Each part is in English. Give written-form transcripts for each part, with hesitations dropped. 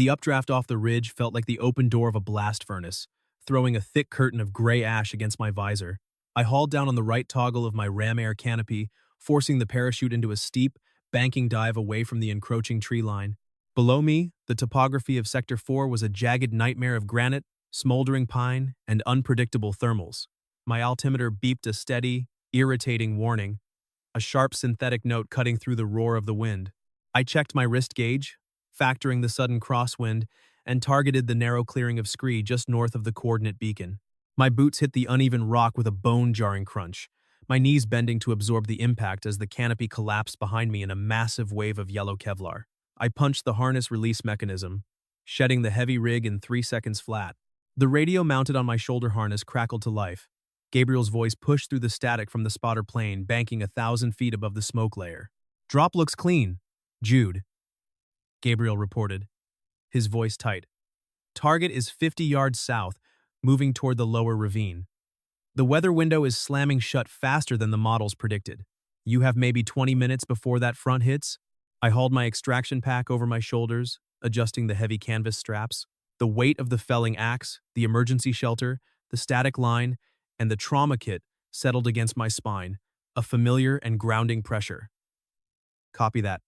The updraft off the ridge felt like the open door of a blast furnace, throwing a thick curtain of gray ash against my visor. I hauled down on the right toggle of my ram air canopy, forcing the parachute into a steep, banking dive away from the encroaching tree line. Below me, the topography of Sector 4 was a jagged nightmare of granite, smoldering pine, and unpredictable thermals. My altimeter beeped a steady, irritating warning, a sharp synthetic note cutting through the roar of the wind. I checked my wrist gauge, factoring the sudden crosswind, and targeted the narrow clearing of scree just north of the coordinate beacon. My boots hit the uneven rock with a bone-jarring crunch, my knees bending to absorb the impact as the canopy collapsed behind me in a massive wave of yellow Kevlar. I punched the harness release mechanism, shedding the heavy rig in 3 seconds flat. The radio mounted on my shoulder harness crackled to life. Gabriel's voice pushed through the static from the spotter plane, banking 1,000 feet above the smoke layer. "Drop looks clean, Jude," Gabriel reported, his voice tight. "Target is 50 yards south, moving toward the lower ravine. The weather window is slamming shut faster than the models predicted. You have maybe 20 minutes before that front hits." I hauled my extraction pack over my shoulders, adjusting the heavy canvas straps. The weight of the felling axe, the emergency shelter, the static line, and the trauma kit settled against my spine, a familiar and grounding pressure. "Copy that,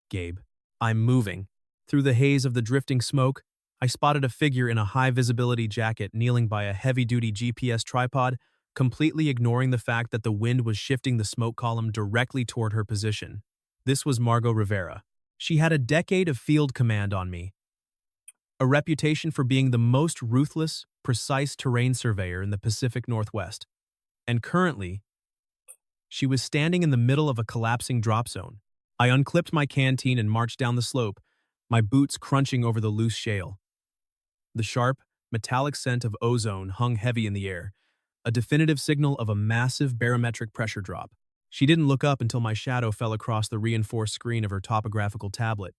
Gabe. I'm moving." Through the haze of the drifting smoke, I spotted a figure in a high-visibility jacket kneeling by a heavy-duty GPS tripod, completely ignoring the fact that the wind was shifting the smoke column directly toward her position. This was Margot Rivera. She had a decade of field command on me, a reputation for being the most ruthless, precise terrain surveyor in the Pacific Northwest. And currently, she was standing in the middle of a collapsing drop zone. I unclipped my canteen and marched down the slope, my boots crunching over the loose shale. The sharp, metallic scent of ozone hung heavy in the air, a definitive signal of a massive barometric pressure drop. She didn't look up until my shadow fell across the reinforced screen of her topographical tablet.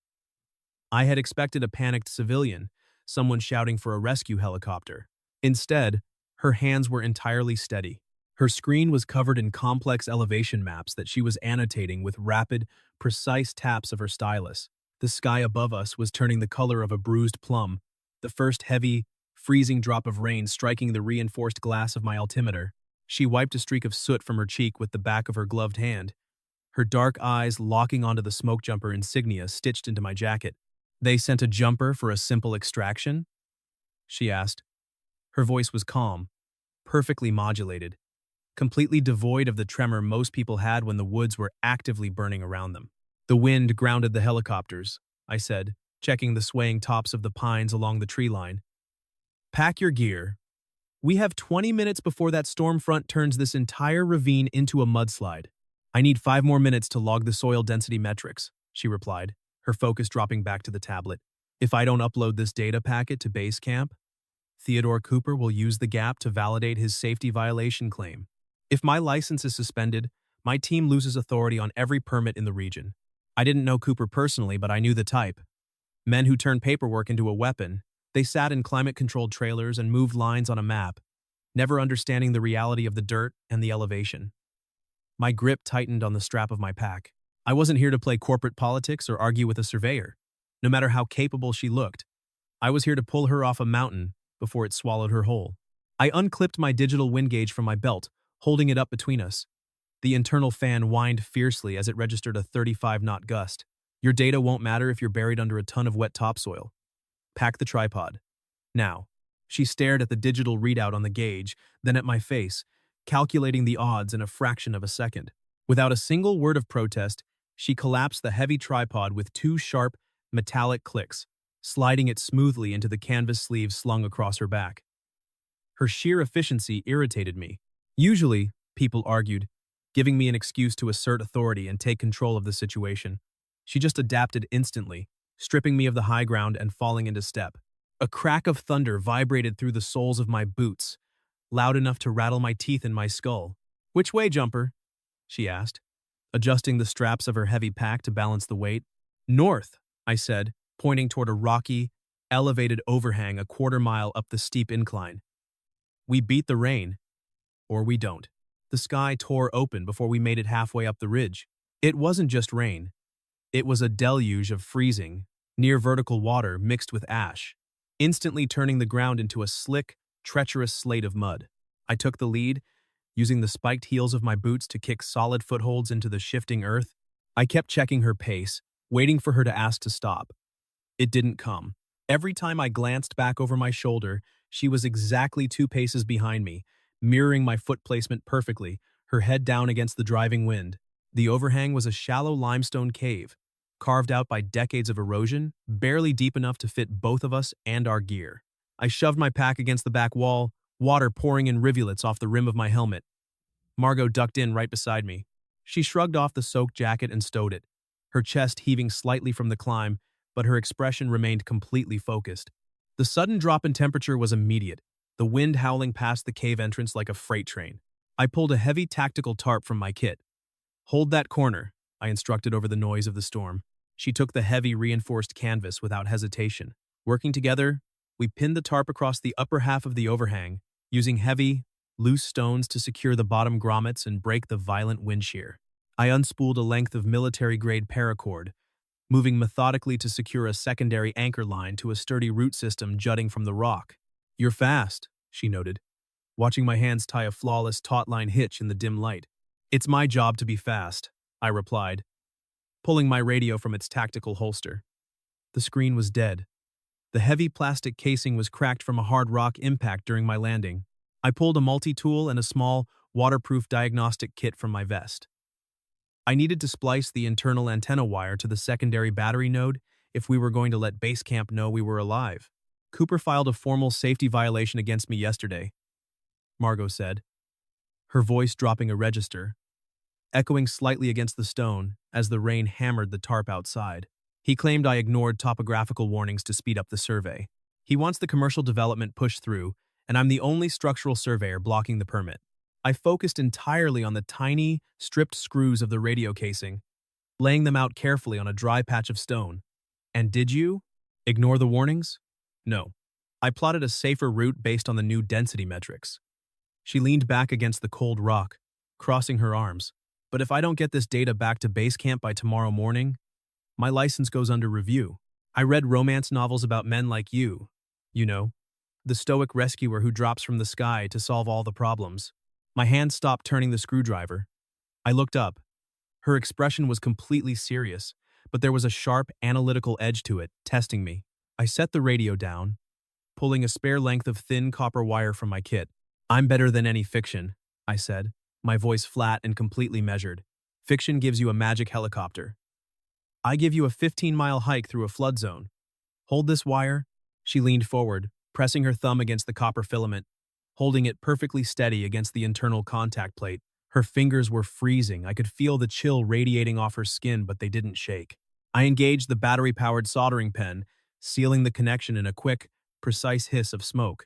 I had expected a panicked civilian, someone shouting for a rescue helicopter. Instead, her hands were entirely steady. Her screen was covered in complex elevation maps that she was annotating with rapid, precise taps of her stylus. The sky above us was turning the color of a bruised plum, the first heavy, freezing drop of rain striking the reinforced glass of my altimeter. She wiped a streak of soot from her cheek with the back of her gloved hand, her dark eyes locking onto the Smokejumper insignia stitched into my jacket. "They sent a jumper for a simple extraction?" she asked. Her voice was calm, perfectly modulated, completely devoid of the tremor most people had when the woods were actively burning around them. "The wind grounded the helicopters," I said, checking the swaying tops of the pines along the tree line. "Pack your gear. We have 20 minutes before that storm front turns this entire ravine into a mudslide. I need 5 more minutes to log the soil density metrics," she replied, her focus dropping back to the tablet. "If I don't upload this data packet to base camp, Theodore Cooper will use the gap to validate his safety violation claim. If my license is suspended, my team loses authority on every permit in the region." I didn't know Cooper personally, but I knew the type. Men who turned paperwork into a weapon. They sat in climate-controlled trailers and moved lines on a map, never understanding the reality of the dirt and the elevation. My grip tightened on the strap of my pack. I wasn't here to play corporate politics or argue with a surveyor, no matter how capable she looked. I was here to pull her off a mountain before it swallowed her whole. I unclipped my digital wind gauge from my belt, holding it up between us. The internal fan whined fiercely as it registered a 35-knot gust. "Your data won't matter if you're buried under a ton of wet topsoil. Pack the tripod. Now." She stared at the digital readout on the gauge, then at my face, calculating the odds in a fraction of a second. Without a single word of protest, she collapsed the heavy tripod with 2 sharp, metallic clicks, sliding it smoothly into the canvas sleeve slung across her back. Her sheer efficiency irritated me. Usually, people argued, giving me an excuse to assert authority and take control of the situation. She just adapted instantly, stripping me of the high ground and falling into step. A crack of thunder vibrated through the soles of my boots, loud enough to rattle my teeth in my skull. "Which way, Jumper?" she asked, adjusting the straps of her heavy pack to balance the weight. "North," I said, pointing toward a rocky, elevated overhang a quarter-mile up the steep incline. "We beat the rain, or we don't." The sky tore open before we made it halfway up the ridge. It wasn't just rain. It was a deluge of freezing, near vertical water mixed with ash, instantly turning the ground into a slick, treacherous slate of mud. I took the lead, using the spiked heels of my boots to kick solid footholds into the shifting earth. I kept checking her pace, waiting for her to ask to stop. It didn't come. Every time I glanced back over my shoulder, she was exactly 2 paces behind me, mirroring my foot placement perfectly, her head down against the driving wind. The overhang was a shallow limestone cave, carved out by decades of erosion, barely deep enough to fit both of us and our gear. I shoved my pack against the back wall, water pouring in rivulets off the rim of my helmet. Margot ducked in right beside me. She shrugged off the soaked jacket and stowed it, her chest heaving slightly from the climb, but her expression remained completely focused. The sudden drop in temperature was immediate, the wind howling past the cave entrance like a freight train. I pulled a heavy tactical tarp from my kit. "Hold that corner," I instructed over the noise of the storm. She took the heavy reinforced canvas without hesitation. Working together, we pinned the tarp across the upper half of the overhang, using heavy, loose stones to secure the bottom grommets and break the violent wind shear. I unspooled a length of military-grade paracord, moving methodically to secure a secondary anchor line to a sturdy root system jutting from the rock. "You're fast," she noted, watching my hands tie a flawless taut-line hitch in the dim light. "It's my job to be fast," I replied, pulling my radio from its tactical holster. The screen was dead. The heavy plastic casing was cracked from a hard rock impact during my landing. I pulled a multi-tool and a small, waterproof diagnostic kit from my vest. I needed to splice the internal antenna wire to the secondary battery node if we were going to let base camp know we were alive. "Cooper filed a formal safety violation against me yesterday," Margot said, her voice dropping a register, echoing slightly against the stone as the rain hammered the tarp outside. "He claimed I ignored topographical warnings to speed up the survey. He wants the commercial development pushed through, and I'm the only structural surveyor blocking the permit." I focused entirely on the tiny, stripped screws of the radio casing, laying them out carefully on a dry patch of stone. "And did you ignore the warnings?" "No. I plotted a safer route based on the new density metrics." She leaned back against the cold rock, crossing her arms. "But if I don't get this data back to base camp by tomorrow morning, my license goes under review. I read romance novels about men like you know, the stoic rescuer who drops from the sky to solve all the problems." My hand stopped turning the screwdriver. I looked up. Her expression was completely serious, but there was a sharp, analytical edge to it, testing me. I set the radio down, pulling a spare length of thin copper wire from my kit. "I'm better than any fiction," I said, my voice flat and completely measured. "Fiction gives you a magic helicopter. I give you a 15-mile hike through a flood zone. Hold this wire." She leaned forward, pressing her thumb against the copper filament, holding it perfectly steady against the internal contact plate. Her fingers were freezing. I could feel the chill radiating off her skin, but they didn't shake. I engaged the battery-powered soldering pen, sealing the connection in a quick, precise hiss of smoke.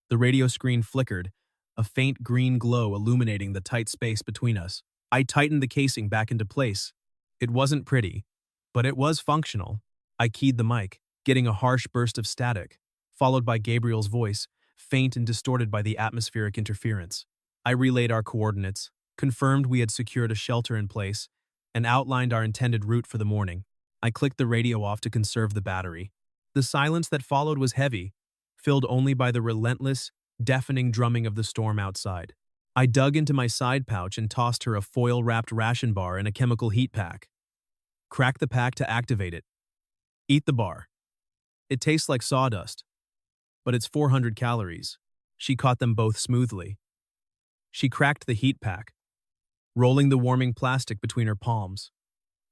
The radio screen flickered, a faint green glow illuminating the tight space between us. I tightened the casing back into place. It wasn't pretty, but it was functional. I keyed the mic, getting a harsh burst of static, followed by Gabriel's voice, faint and distorted by the atmospheric interference. I relayed our coordinates, confirmed we had secured a shelter in place, and outlined our intended route for the morning. I clicked the radio off to conserve the battery. The silence that followed was heavy, filled only by the relentless, deafening drumming of the storm outside. I dug into my side pouch and tossed her a foil-wrapped ration bar and a chemical heat pack. "Crack the pack to activate it. Eat the bar. It tastes like sawdust, but it's 400 calories." She caught them both smoothly. She cracked the heat pack, rolling the warming plastic between her palms,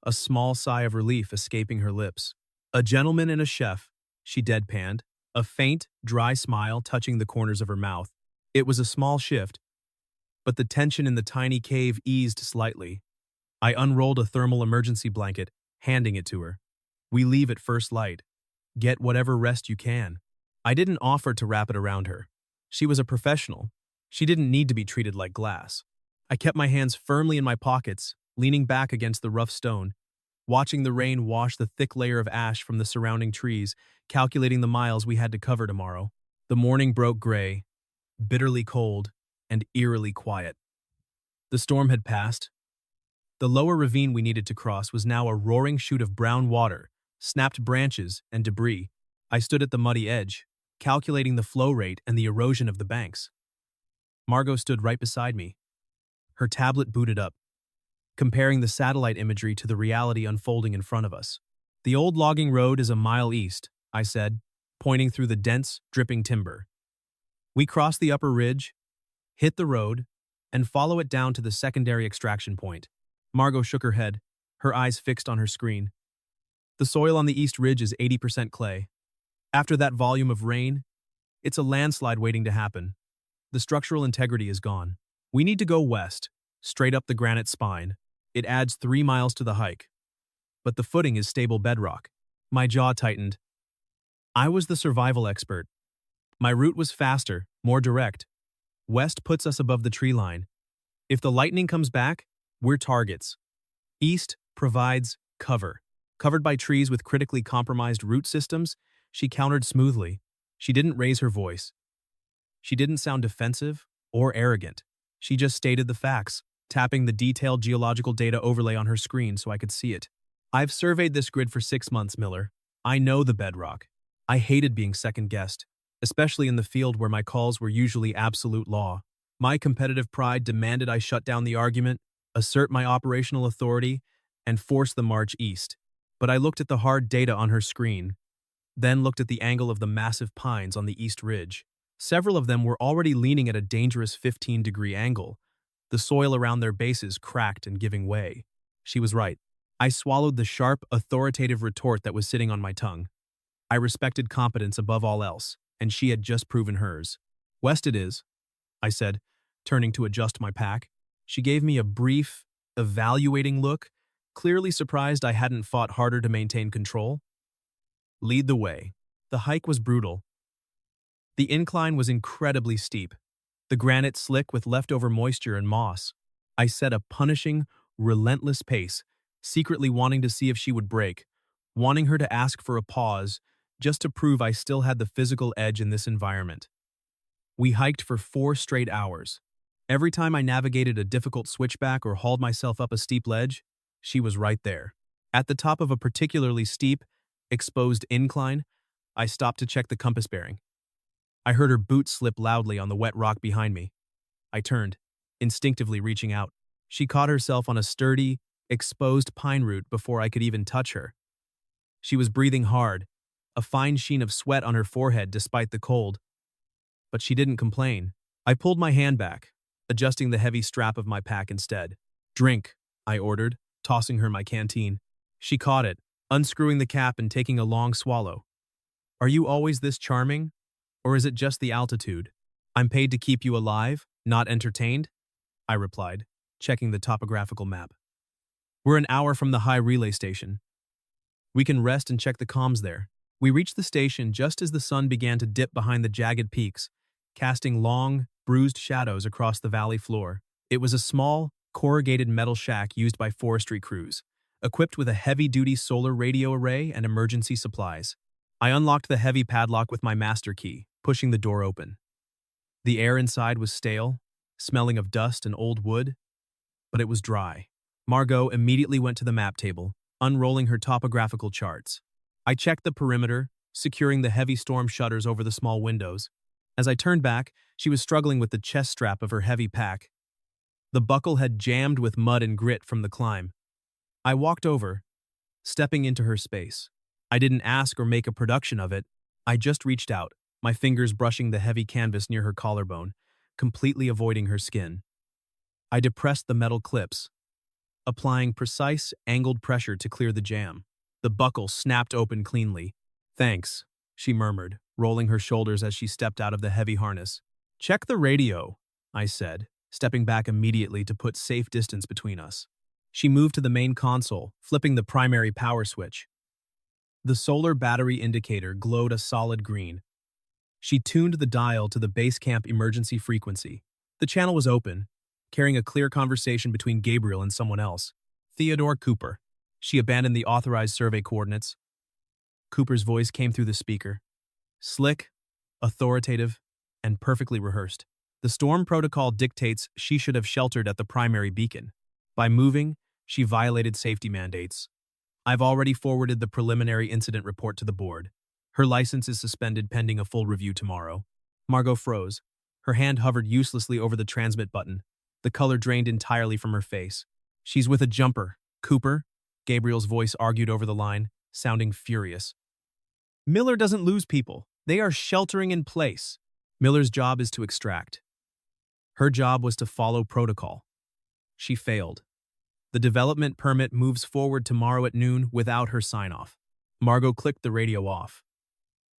a small sigh of relief escaping her lips. "A gentleman and a chef," she deadpanned, a faint, dry smile touching the corners of her mouth. It was a small shift, but the tension in the tiny cave eased slightly. I unrolled a thermal emergency blanket, handing it to her. "We leave at first light. Get whatever rest you can." I didn't offer to wrap it around her. She was a professional. She didn't need to be treated like glass. I kept my hands firmly in my pockets, leaning back against the rough stone, watching the rain wash the thick layer of ash from the surrounding trees, calculating the miles we had to cover tomorrow. The morning broke gray, bitterly cold, and eerily quiet. The storm had passed. The lower ravine we needed to cross was now a roaring chute of brown water, snapped branches, and debris. I stood at the muddy edge, calculating the flow rate and the erosion of the banks. Margot stood right beside me, her tablet booted up, comparing the satellite imagery to the reality unfolding in front of us. The old logging road is a mile east, I said, pointing through the dense, dripping timber. We cross the upper ridge, hit the road, and follow it down to the secondary extraction point. Margot shook her head, her eyes fixed on her screen. The soil on the east ridge is 80% clay. After that volume of rain, it's a landslide waiting to happen. The structural integrity is gone. We need to go west, straight up the granite spine. It adds 3 miles to the hike. But the footing is stable bedrock. My jaw tightened. I was the survival expert. My route was faster, more direct. West puts us above the tree line. If the lightning comes back, we're targets. East provides cover. Covered by trees with critically compromised root systems, she countered smoothly. She didn't raise her voice. She didn't sound defensive or arrogant. She just stated the facts, tapping the detailed geological data overlay on her screen so I could see it. I've surveyed this grid for 6 months, Miller. I know the bedrock. I hated being second-guessed, especially in the field where my calls were usually absolute law. My competitive pride demanded I shut down the argument, assert my operational authority, and force the march east. But I looked at the hard data on her screen, then looked at the angle of the massive pines on the east ridge. Several of them were already leaning at a dangerous 15-degree angle, the soil around their bases cracked and giving way. She was right. I swallowed the sharp, authoritative retort that was sitting on my tongue. I respected competence above all else, and she had just proven hers. West it is, I said, turning to adjust my pack. She gave me a brief, evaluating look, clearly surprised I hadn't fought harder to maintain control. Lead the way. The hike was brutal. The incline was incredibly steep, the granite slick with leftover moisture and moss. I set a punishing, relentless pace, secretly wanting to see if she would break, wanting her to ask for a pause, just to prove I still had the physical edge in this environment. We hiked for 4 straight hours. Every time I navigated a difficult switchback or hauled myself up a steep ledge, she was right there. At the top of a particularly steep, exposed incline, I stopped to check the compass bearing. I heard her boot slip loudly on the wet rock behind me. I turned, instinctively reaching out. She caught herself on a sturdy, exposed pine root before I could even touch her. She was breathing hard, a fine sheen of sweat on her forehead despite the cold. But she didn't complain. I pulled my hand back, adjusting the heavy strap of my pack instead. "Drink," I ordered, tossing her my canteen. She caught it, unscrewing the cap and taking a long swallow. "Are you always this charming? Or is it just the altitude? I'm paid to keep you alive, not entertained," I replied, checking the topographical map. "We're an hour from the high relay station. We can rest and check the comms there." We reached the station just as the sun began to dip behind the jagged peaks, casting long, bruised shadows across the valley floor. It was a small, corrugated metal shack used by forestry crews, equipped with a heavy-duty solar radio array and emergency supplies. I unlocked the heavy padlock with my master key, pushing the door open. The air inside was stale, smelling of dust and old wood, but it was dry. Margot immediately went to the map table, unrolling her topographical charts. I checked the perimeter, securing the heavy storm shutters over the small windows. As I turned back, she was struggling with the chest strap of her heavy pack. The buckle had jammed with mud and grit from the climb. I walked over, stepping into her space. I didn't ask or make a production of it. I just reached out, my fingers brushing the heavy canvas near her collarbone, completely avoiding her skin. I depressed the metal clips, applying precise, angled pressure to clear the jam. The buckle snapped open cleanly. "Thanks," she murmured, rolling her shoulders as she stepped out of the heavy harness. "Check the radio," I said, stepping back immediately to put safe distance between us. She moved to the main console, flipping the primary power switch. The solar battery indicator glowed a solid green. She tuned the dial to the base camp emergency frequency. The channel was open, carrying a clear conversation between Gabriel and someone else. "Theodore Cooper." She abandoned the authorized survey coordinates. Cooper's voice came through the speaker. Slick, authoritative, and perfectly rehearsed. "The storm protocol dictates she should have sheltered at the primary beacon. By moving, she violated safety mandates. I've already forwarded the preliminary incident report to the board. Her license is suspended pending a full review tomorrow. Margot froze. Her hand hovered uselessly over the transmit button. The color drained entirely from her face. She's with a jumper. Cooper? Gabriel's voice argued over the line, sounding furious. Miller doesn't lose people. They are sheltering in place. Miller's job is to extract. Her job was to follow protocol. She failed. The development permit moves forward tomorrow at noon without her sign-off. Margot clicked the radio off.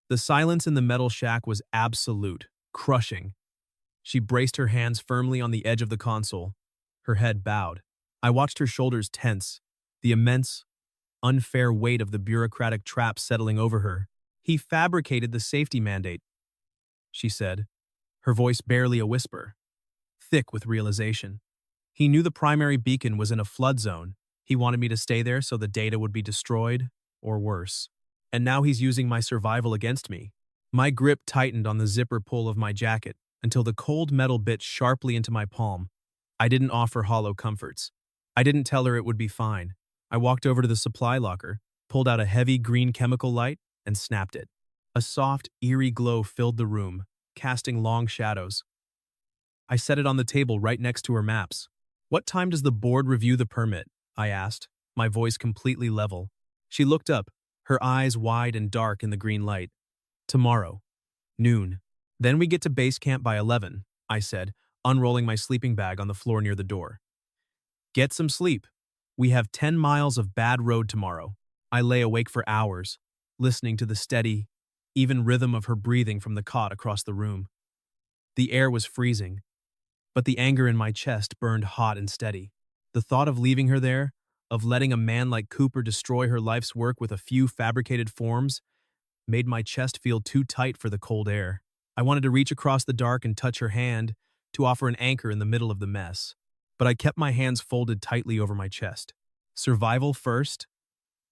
The silence in the metal shack was absolute, crushing. She braced her hands firmly on the edge of the console, her head bowed. I watched her shoulders tense, the immense, unfair weight of the bureaucratic trap settling over her. He fabricated the safety mandate, she said, her voice barely a whisper, thick with realization. He knew the primary beacon was in a flood zone. He wanted me to stay there so the data would be destroyed, or worse. And now he's using my survival against me. My grip tightened on the zipper pull of my jacket until the cold metal bit sharply into my palm. I didn't offer hollow comforts. I didn't tell her it would be fine. I walked over to the supply locker, pulled out a heavy green chemical light, and snapped it. A soft, eerie glow filled the room, casting long shadows. I set it on the table right next to her maps. What time does the board review the permit? I asked, my voice completely level. She looked up, her eyes wide and dark in the green light. Tomorrow. Noon. Then we get to base camp by 11, I said, unrolling my sleeping bag on the floor near the door. Get some sleep. We have 10 miles of bad road tomorrow. I lay awake for hours, listening to the steady, even rhythm of her breathing from the cot across the room. The air was freezing, but the anger in my chest burned hot and steady. The thought of leaving her there, of letting a man like Cooper destroy her life's work with a few fabricated forms, made my chest feel too tight for the cold air. I wanted to reach across the dark and touch her hand, to offer an anchor in the middle of the mess. But I kept my hands folded tightly over my chest. Survival first,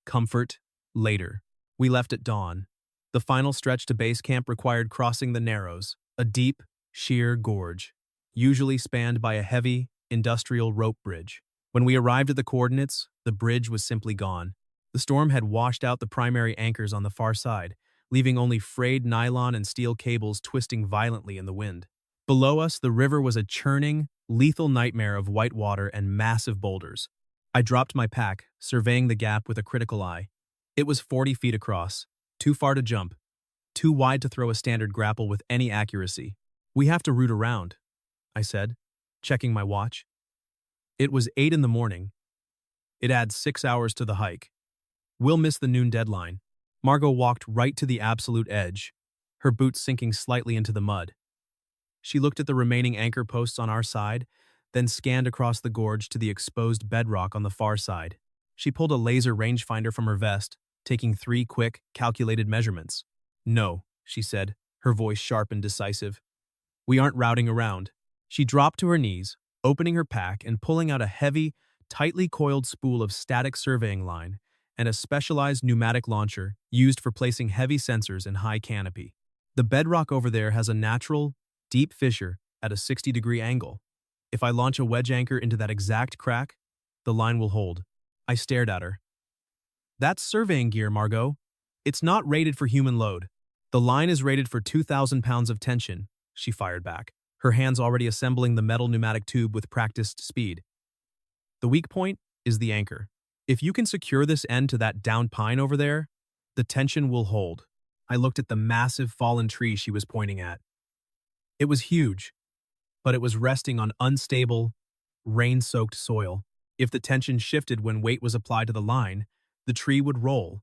comfort later. We left at dawn. The final stretch to base camp required crossing the Narrows, a deep, sheer gorge, usually spanned by a heavy, industrial rope bridge. When we arrived at the coordinates, the bridge was simply gone. The storm had washed out the primary anchors on the far side, leaving only frayed nylon and steel cables twisting violently in the wind. Below us, the river was a churning, lethal nightmare of white water and massive boulders. I dropped my pack, surveying the gap with a critical eye. It was 40 feet across, too far to jump, too wide to throw a standard grapple with any accuracy. We have to route around, I said, checking my watch. It was 8 in the morning. It adds 6 hours to the hike. We'll miss the noon deadline. Margot walked right to the absolute edge, her boots sinking slightly into the mud. She looked at the remaining anchor posts on our side, then scanned across the gorge to the exposed bedrock on the far side. She pulled a laser rangefinder from her vest, taking 3 quick, calculated measurements. No, she said, her voice sharp and decisive. We aren't routing around. She dropped to her knees, opening her pack and pulling out a heavy, tightly coiled spool of static surveying line and a specialized pneumatic launcher used for placing heavy sensors in high canopy. The bedrock over there has a natural, deep fissure at a 60-degree angle. If I launch a wedge anchor into that exact crack, the line will hold. I stared at her. That's surveying gear, Margot. It's not rated for human load. The line is rated for 2,000 pounds of tension, she fired back, her hands already assembling the metal pneumatic tube with practiced speed. The weak point is the anchor. If you can secure this end to that downed pine over there, the tension will hold. I looked at the massive fallen tree she was pointing at. It was huge, but it was resting on unstable, rain-soaked soil. If the tension shifted when weight was applied to the line, the tree would roll,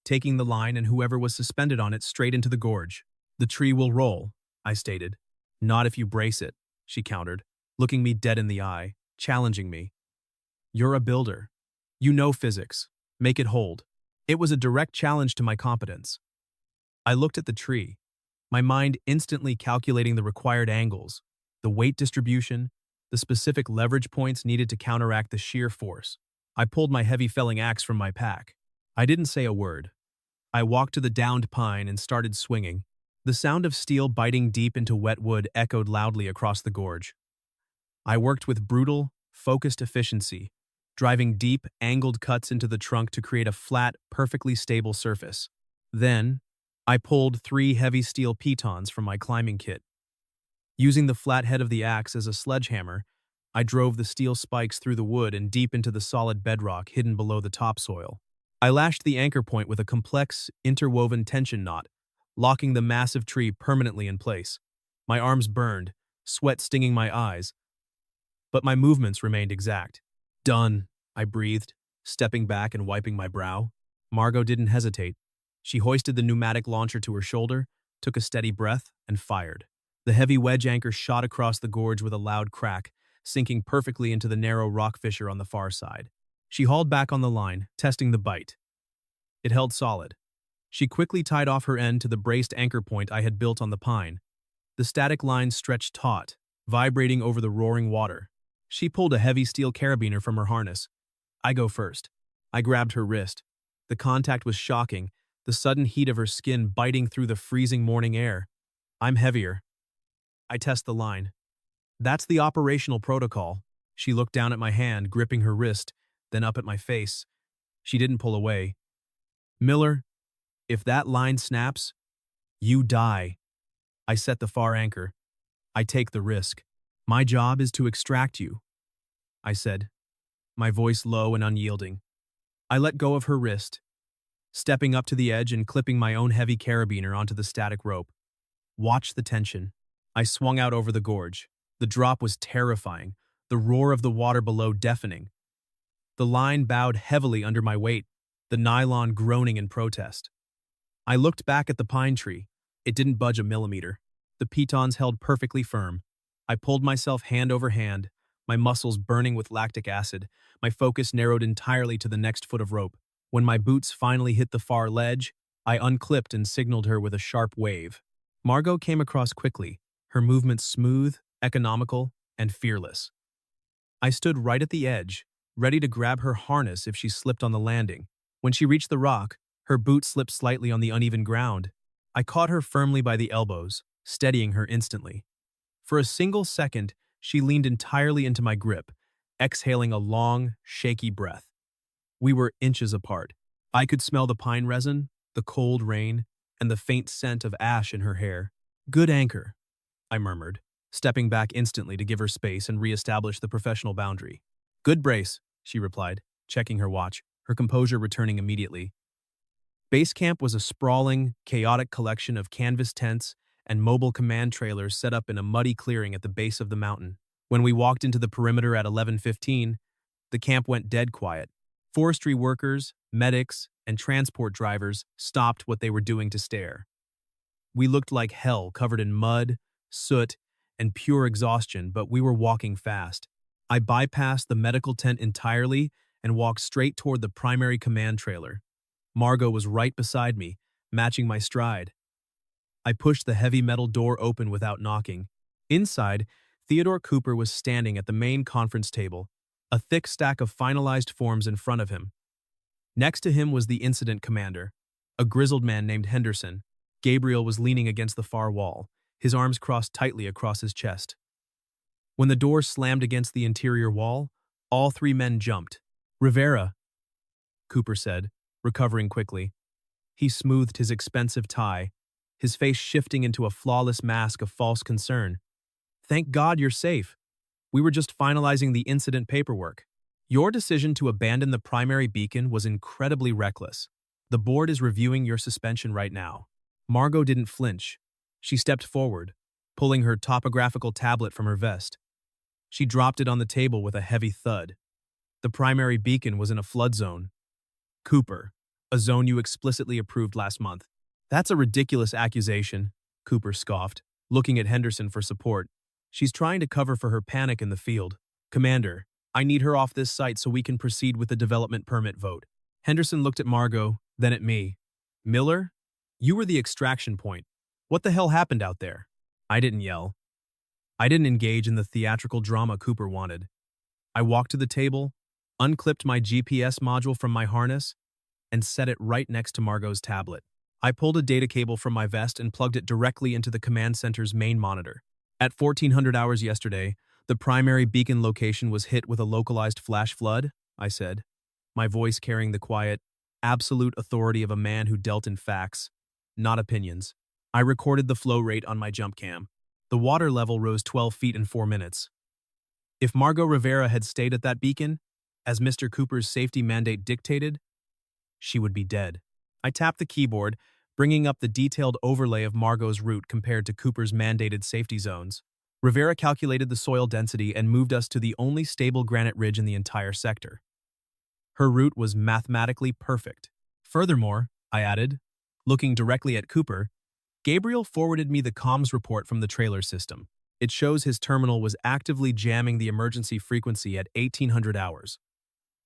taking the line and whoever was suspended on it straight into the gorge. The tree will roll, I stated. Not if you brace it, she countered, looking me dead in the eye, challenging me. You're a builder. You know physics. Make it hold. It was a direct challenge to my competence. I looked at the tree, my mind instantly calculating the required angles, the weight distribution, the specific leverage points needed to counteract the sheer force. I pulled my heavy felling axe from my pack. I didn't say a word. I walked to the downed pine and started swinging. The sound of steel biting deep into wet wood echoed loudly across the gorge. I worked with brutal, focused efficiency, driving deep, angled cuts into the trunk to create a flat, perfectly stable surface. Then, I pulled 3 heavy steel pitons from my climbing kit. Using the flat head of the axe as a sledgehammer, I drove the steel spikes through the wood and deep into the solid bedrock hidden below the topsoil. I lashed the anchor point with a complex, interwoven tension knot, locking the massive tree permanently in place. My arms burned, sweat stinging my eyes, but my movements remained exact. Done, I breathed, stepping back and wiping my brow. Margot didn't hesitate. She hoisted the pneumatic launcher to her shoulder, took a steady breath, and fired. The heavy wedge anchor shot across the gorge with a loud crack, sinking perfectly into the narrow rock fissure on the far side. She hauled back on the line, testing the bite. It held solid. She quickly tied off her end to the braced anchor point I had built on the pine. The static line stretched taut, vibrating over the roaring water. She pulled a heavy steel carabiner from her harness. I go first. I grabbed her wrist. The contact was shocking, the sudden heat of her skin biting through the freezing morning air. I'm heavier. I test the line. That's the operational protocol. She looked down at my hand, gripping her wrist, then up at my face. She didn't pull away. Miller, if that line snaps, you die. I set the far anchor. I take the risk. My job is to extract you, I said, my voice low and unyielding. I let go of her wrist, stepping up to the edge and clipping my own heavy carabiner onto the static rope. Watch the tension. I swung out over the gorge. The drop was terrifying, the roar of the water below deafening. The line bowed heavily under my weight, the nylon groaning in protest. I looked back at the pine tree. It didn't budge a millimeter. The pitons held perfectly firm. I pulled myself hand over hand, my muscles burning with lactic acid, my focus narrowed entirely to the next foot of rope. When my boots finally hit the far ledge, I unclipped and signaled her with a sharp wave. Margot came across quickly, her movements smooth, economical, and fearless. I stood right at the edge, ready to grab her harness if she slipped on the landing. When she reached the rock, her boot slipped slightly on the uneven ground. I caught her firmly by the elbows, steadying her instantly. For a single second, she leaned entirely into my grip, exhaling a long, shaky breath. We were inches apart. I could smell the pine resin, the cold rain, and the faint scent of ash in her hair. Good anchor, I murmured, stepping back instantly to give her space and re-establish the professional boundary. Good brace, she replied, checking her watch, her composure returning immediately. Base camp was a sprawling, chaotic collection of canvas tents and mobile command trailers set up in a muddy clearing at the base of the mountain. When we walked into the perimeter at 11:15, the camp went dead quiet. Forestry workers, medics, and transport drivers stopped what they were doing to stare. We looked like hell, covered in mud, soot, and pure exhaustion, but we were walking fast. I bypassed the medical tent entirely and walked straight toward the primary command trailer. Margot was right beside me, matching my stride. I pushed the heavy metal door open without knocking. Inside, Theodore Cooper was standing at the main conference table, a thick stack of finalized forms in front of him. Next to him was the incident commander, a grizzled man named Henderson. Gabriel was leaning against the far wall, his arms crossed tightly across his chest. When the door slammed against the interior wall, all 3 men jumped. Rivera, Cooper said, recovering quickly. He smoothed his expensive tie, his face shifting into a flawless mask of false concern. Thank God you're safe. We were just finalizing the incident paperwork. Your decision to abandon the primary beacon was incredibly reckless. The board is reviewing your suspension right now. Margot didn't flinch. She stepped forward, pulling her topographical tablet from her vest. She dropped it on the table with a heavy thud. The primary beacon was in a flood zone. Cooper, a zone you explicitly approved last month. That's a ridiculous accusation, Cooper scoffed, looking at Henderson for support. She's trying to cover for her panic in the field. Commander, I need her off this site so we can proceed with the development permit vote. Henderson looked at Margot, then at me. Miller, you were the extraction point. What the hell happened out there? I didn't yell. I didn't engage in the theatrical drama Cooper wanted. I walked to the table, unclipped my GPS module from my harness, and set it right next to Margot's tablet. I pulled a data cable from my vest and plugged it directly into the command center's main monitor. At 1400 hours yesterday, the primary beacon location was hit with a localized flash flood, I said, my voice carrying the quiet, absolute authority of a man who dealt in facts, not opinions. I recorded the flow rate on my jump cam. The water level rose 12 feet in 4 minutes. If Margot Rivera had stayed at that beacon, as Mr. Cooper's safety mandate dictated, she would be dead. I tapped the keyboard, bringing up the detailed overlay of Margot's route compared to Cooper's mandated safety zones. Rivera calculated the soil density and moved us to the only stable granite ridge in the entire sector. Her route was mathematically perfect. Furthermore, I added, looking directly at Cooper, Gabriel forwarded me the comms report from the trailer system. It shows his terminal was actively jamming the emergency frequency at 1800 hours.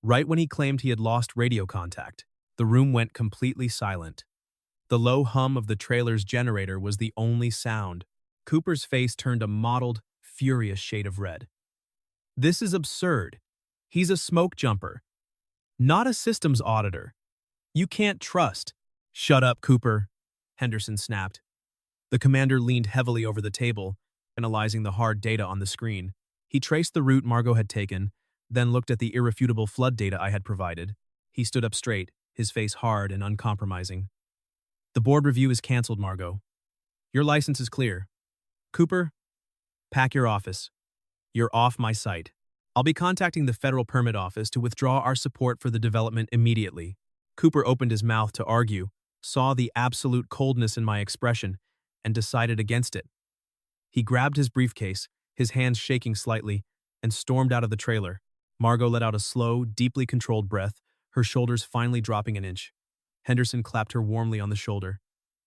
Right when he claimed he had lost radio contact, the room went completely silent. The low hum of the trailer's generator was the only sound. Cooper's face turned a mottled, furious shade of red. This is absurd. He's a Smokejumper, not a systems auditor. You can't trust. Shut up, Cooper, Henderson snapped. The commander leaned heavily over the table, analyzing the hard data on the screen. He traced the route Margot had taken, then looked at the irrefutable flood data I had provided. He stood up straight, his face hard and uncompromising. The board review is canceled, Margot. Your license is clear. Cooper, pack your office. You're off my site. I'll be contacting the Federal Permit Office to withdraw our support for the development immediately. Cooper opened his mouth to argue, saw the absolute coldness in my expression, and decided against it. He grabbed his briefcase, his hands shaking slightly, and stormed out of the trailer. Margot let out a slow, deeply controlled breath, her shoulders finally dropping an inch. Henderson clapped her warmly on the shoulder.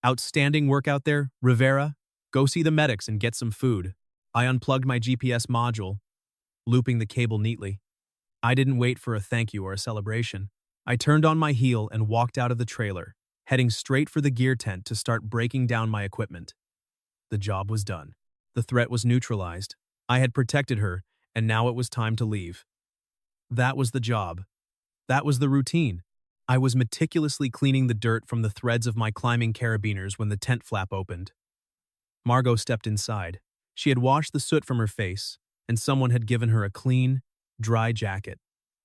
Outstanding work out there, Rivera. Go see the medics and get some food. I unplugged my GPS module, looping the cable neatly. I didn't wait for a thank you or a celebration. I turned on my heel and walked out of the trailer, heading straight for the gear tent to start breaking down my equipment. The job was done. The threat was neutralized. I had protected her, and now it was time to leave. That was the job. That was the routine. I was meticulously cleaning the dirt from the threads of my climbing carabiners when the tent flap opened. Margot stepped inside. She had washed the soot from her face, and someone had given her a clean, dry jacket.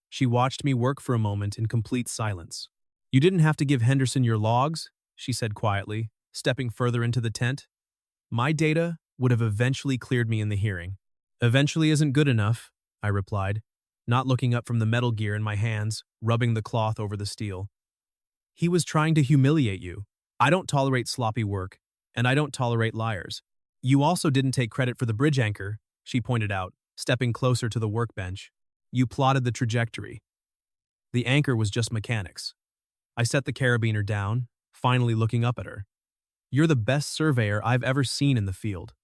She watched me work for a moment in complete silence. You didn't have to give Henderson your logs, she said quietly, stepping further into the tent. My data would have eventually cleared me in the hearing. Eventually isn't good enough, I replied, not looking up from the metal gear in my hands, rubbing the cloth over the steel. He was trying to humiliate you. I don't tolerate sloppy work, and I don't tolerate liars. You also didn't take credit for the bridge anchor, she pointed out, stepping closer to the workbench. You plotted the trajectory. The anchor was just mechanics. I set the carabiner down, finally looking up at her. You're the best surveyor I've ever seen in the field.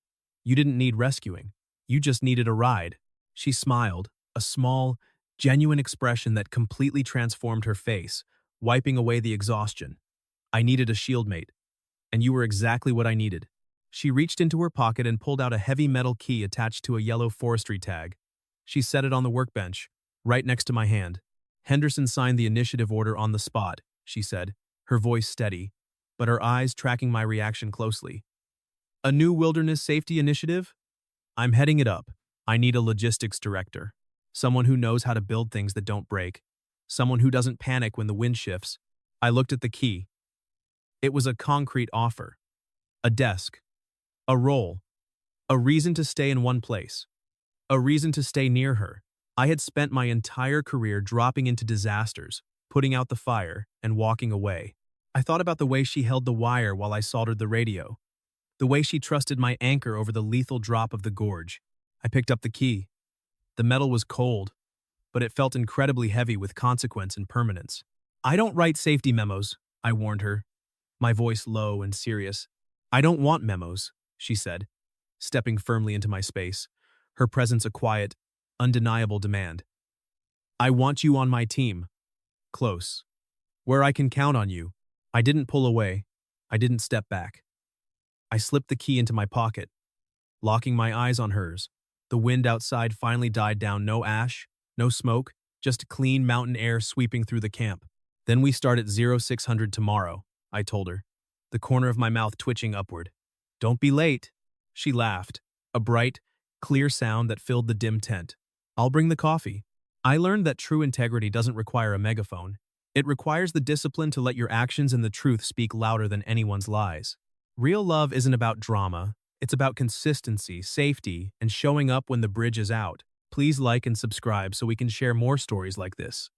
You didn't need rescuing. You just needed a ride. She smiled, a small, genuine expression that completely transformed her face, wiping away the exhaustion. I needed a shieldmate, and you were exactly what I needed. She reached into her pocket and pulled out a heavy metal key attached to a yellow forestry tag. She set it on the workbench, right next to my hand. Henderson signed the initiative order on the spot, she said, her voice steady, but her eyes tracking my reaction closely. A new wilderness safety initiative? I'm heading it up. I need a logistics director. Someone who knows how to build things that don't break. Someone who doesn't panic when the wind shifts. I looked at the key. It was a concrete offer. A desk. A role. A reason to stay in one place. A reason to stay near her. I had spent my entire career dropping into disasters, putting out the fire, and walking away. I thought about the way she held the wire while I soldered the radio. The way she trusted my anchor over the lethal drop of the gorge. I picked up the key. The metal was cold, but it felt incredibly heavy with consequence and permanence. I don't write safety memos, I warned her, my voice low and serious. I don't want memos, she said, stepping firmly into my space, her presence a quiet, undeniable demand. I want you on my team. Close. Where I can count on you. I didn't pull away. I didn't step back. I slipped the key into my pocket, locking my eyes on hers. The wind outside finally died down. No ash, no smoke, just clean mountain air sweeping through the camp. Then we start at 0600 tomorrow, I told her, the corner of my mouth twitching upward. Don't be late. She laughed, a bright, clear sound that filled the dim tent. I'll bring the coffee. I learned that true integrity doesn't require a megaphone. It requires the discipline to let your actions and the truth speak louder than anyone's lies. Real love isn't about drama. It's about consistency, safety, and showing up when the bridge is out. Please like and subscribe so we can share more stories like this.